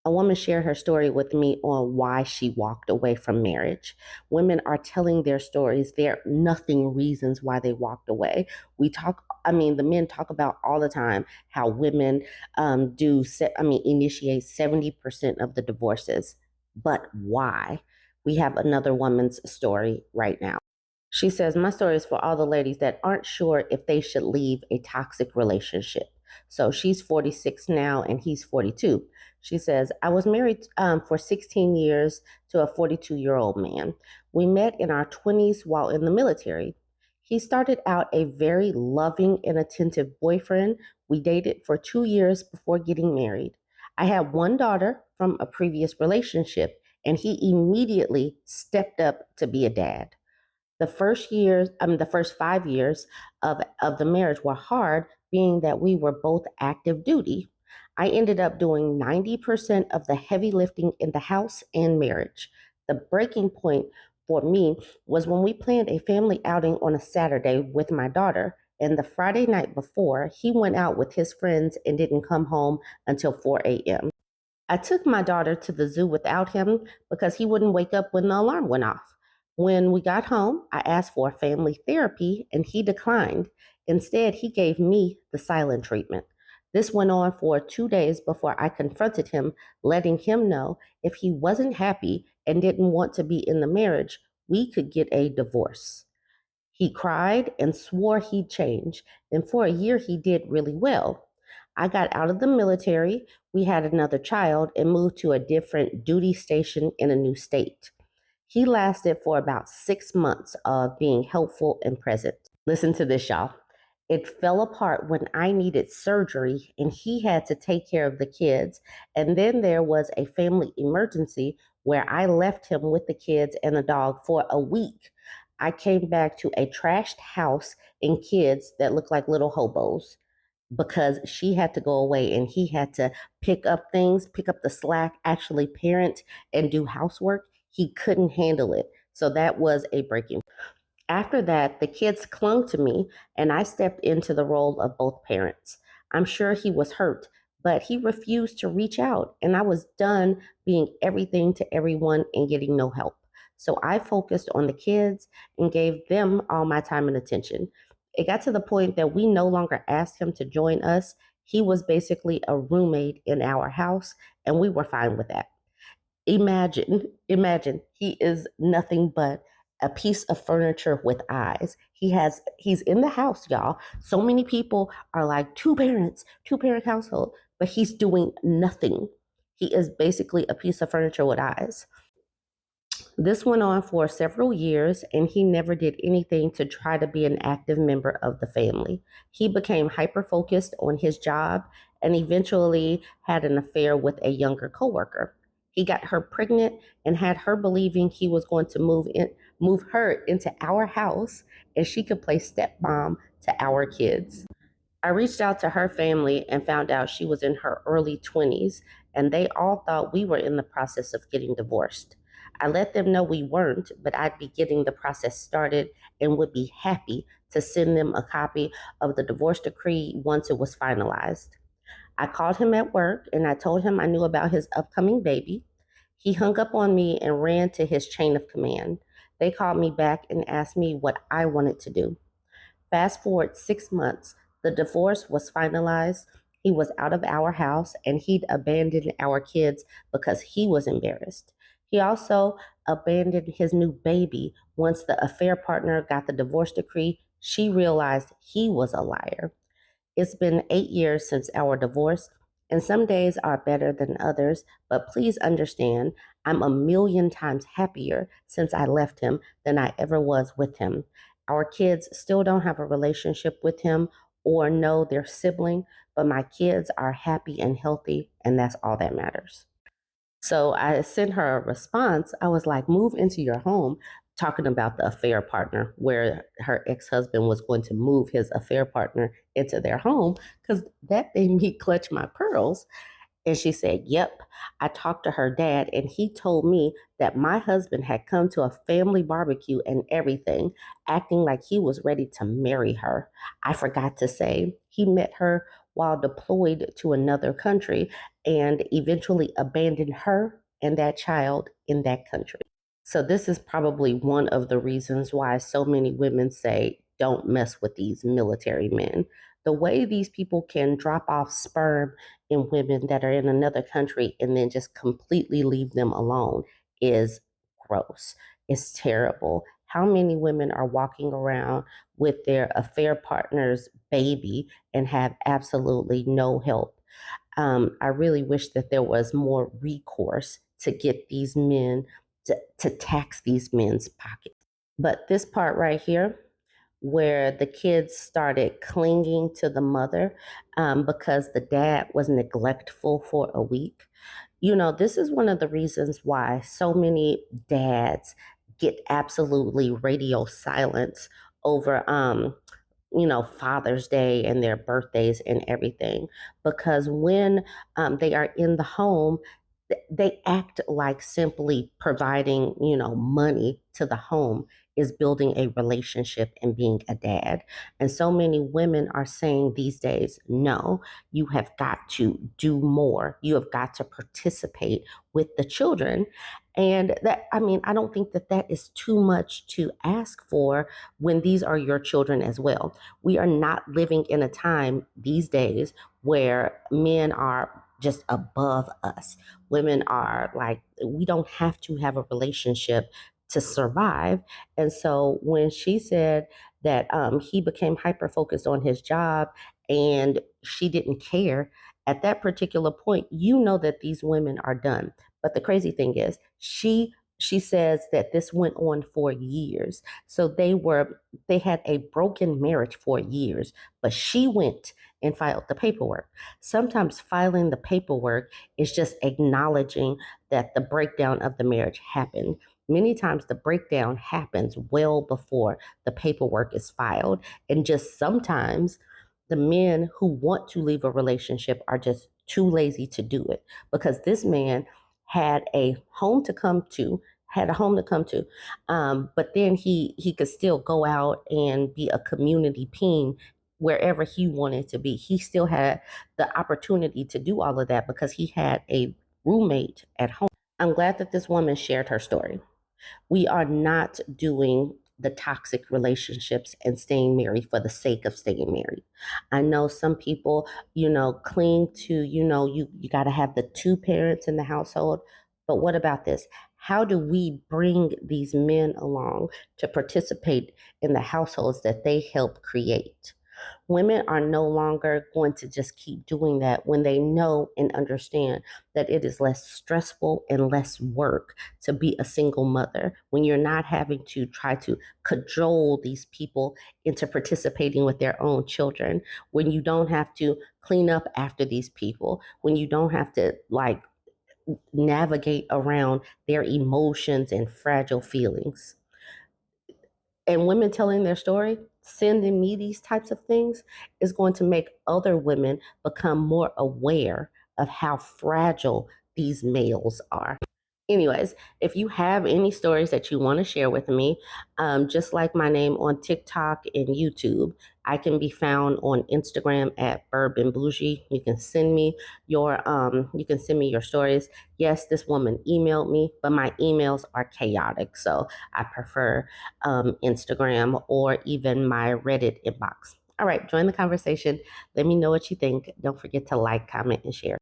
A woman shared her story with me on why she walked away from marriage. Women are telling their stories. There are nothing reasons why they walked away. The men talk about all the time how women initiate 70% of the divorces. But why? We have another woman's story right now. She says, my story is for all the ladies that aren't sure if they should leave a toxic relationship. So she's 46 now and he's 42. She says, I was married for 16 years to a 42-year-old man. We met in our 20s while in the military. He started out a very loving and attentive boyfriend. We dated for 2 years before getting married. I had one daughter from a previous relationship, and he immediately stepped up to be a dad. The first 5 years of the marriage were hard, being that we were both active duty. I ended up doing 90% of the heavy lifting in the house and marriage. The breaking point for me was when we planned a family outing on a Saturday with my daughter. And the Friday night before, he went out with his friends and didn't come home until 4 a.m. I took my daughter to the zoo without him because he wouldn't wake up when the alarm went off. When we got home, I asked for family therapy and he declined. Instead, he gave me the silent treatment. This went on for 2 days before I confronted him, letting him know if he wasn't happy and didn't want to be in the marriage, we could get a divorce. He cried and swore he'd change, and for a year he did really well. I got out of the military, we had another child, and moved to a different duty station in a new state. He lasted for about 6 months of being helpful and present. Listen to this, y'all. It fell apart when I needed surgery and he had to take care of the kids. And then there was a family emergency where I left him with the kids and the dog for a week. I came back to a trashed house and kids that looked like little hobos because she had to go away and he had to pick up things, pick up the slack, actually parent and do housework. He couldn't handle it. So that was a breaking. After that, the kids clung to me and I stepped into the role of both parents. I'm sure he was hurt, but he refused to reach out and I was done being everything to everyone and getting no help. So I focused on the kids and gave them all my time and attention. It got to the point that we no longer asked him to join us. He was basically a roommate in our house and we were fine with that. Imagine he is nothing but a piece of furniture with eyes. He's in the house, y'all. So many people are like two parent household, but he's doing nothing. He is basically a piece of furniture with eyes. This went on for several years, and he never did anything to try to be an active member of the family. He became hyper focused on his job and eventually had an affair with a younger coworker. He got her pregnant and had her believing he was going to move her into our house and she could play stepmom to our kids. I reached out to her family and found out she was in her early 20s, and they all thought we were in the process of getting divorced. I let them know we weren't, but I'd be getting the process started and would be happy to send them a copy of the divorce decree once it was finalized. I called him at work and I told him I knew about his upcoming baby. He hung up on me and ran to his chain of command. They called me back and asked me what I wanted to do. Fast forward 6 months, the divorce was finalized. He was out of our house and he'd abandoned our kids because he was embarrassed. He also abandoned his new baby once the affair partner got the divorce decree. She realized he was a liar. It's been 8 years since our divorce, and some days are better than others, but please understand, I'm a million times happier since I left him than I ever was with him. Our kids still don't have a relationship with him or know their sibling, but my kids are happy and healthy, and that's all that matters. So I sent her a response. I was like, move into your home, talking about the affair partner, where her ex husband was going to move his affair partner into their home because that made me clutch my pearls. And she said, yep, I talked to her dad and he told me that my husband had come to a family barbecue and everything, acting like he was ready to marry her. I forgot to say, he met her while deployed to another country and eventually abandon her and that child in that country. So, this is probably one of the reasons why so many women say, don't mess with these military men. The way these people can drop off sperm in women that are in another country and then just completely leave them alone is gross. It's terrible. How many women are walking around with their affair partner's baby and have absolutely no help? I really wish that there was more recourse to get these men to tax these men's pockets. But this part right here, where the kids started clinging to the mother because the dad was neglectful for a week. This is one of the reasons why so many dads get absolutely radio silence over Father's Day and their birthdays and everything. Because when they are in the home, they act like simply providing, money to the home is building a relationship and being a dad. And so many women are saying these days, no, you have got to do more. You have got to participate with the children. And I don't think that that is too much to ask for when these are your children as well. We are not living in a time these days where men are just above us. Women are like, we don't have to have a relationship to survive. And so when she said that he became hyper focused on his job and she didn't care at that particular point, that these women are done. But the crazy thing is, she says that this went on for years. So they had a broken marriage for years, but she went and filed the paperwork. Sometimes filing the paperwork is just acknowledging that the breakdown of the marriage happened. Many times the breakdown happens well before the paperwork is filed. And just sometimes the men who want to leave a relationship are just too lazy to do it, because this man had a home to come to, but then he could still go out and be a community peen wherever he wanted to be. He still had the opportunity to do all of that because he had a roommate at home. I'm glad that this woman shared her story. We are not doing the toxic relationships and staying married for the sake of staying married. I know some people, cling to, you got to have the two parents in the household. But what about this? How do we bring these men along to participate in the households that they help create? Women are no longer going to just keep doing that when they know and understand that it is less stressful and less work to be a single mother, when you're not having to try to cajole these people into participating with their own children, when you don't have to clean up after these people, when you don't have to navigate around their emotions and fragile feelings. And women telling their story, sending me these types of things, is going to make other women become more aware of how fragile these males are. Anyways, if you have any stories that you want to share with me, just like my name on TikTok and YouTube, I can be found on Instagram at BurbNBougie. You can send me your stories. Yes, this woman emailed me, but my emails are chaotic, so I prefer Instagram or even my Reddit inbox. All right, join the conversation. Let me know what you think. Don't forget to like, comment, and share.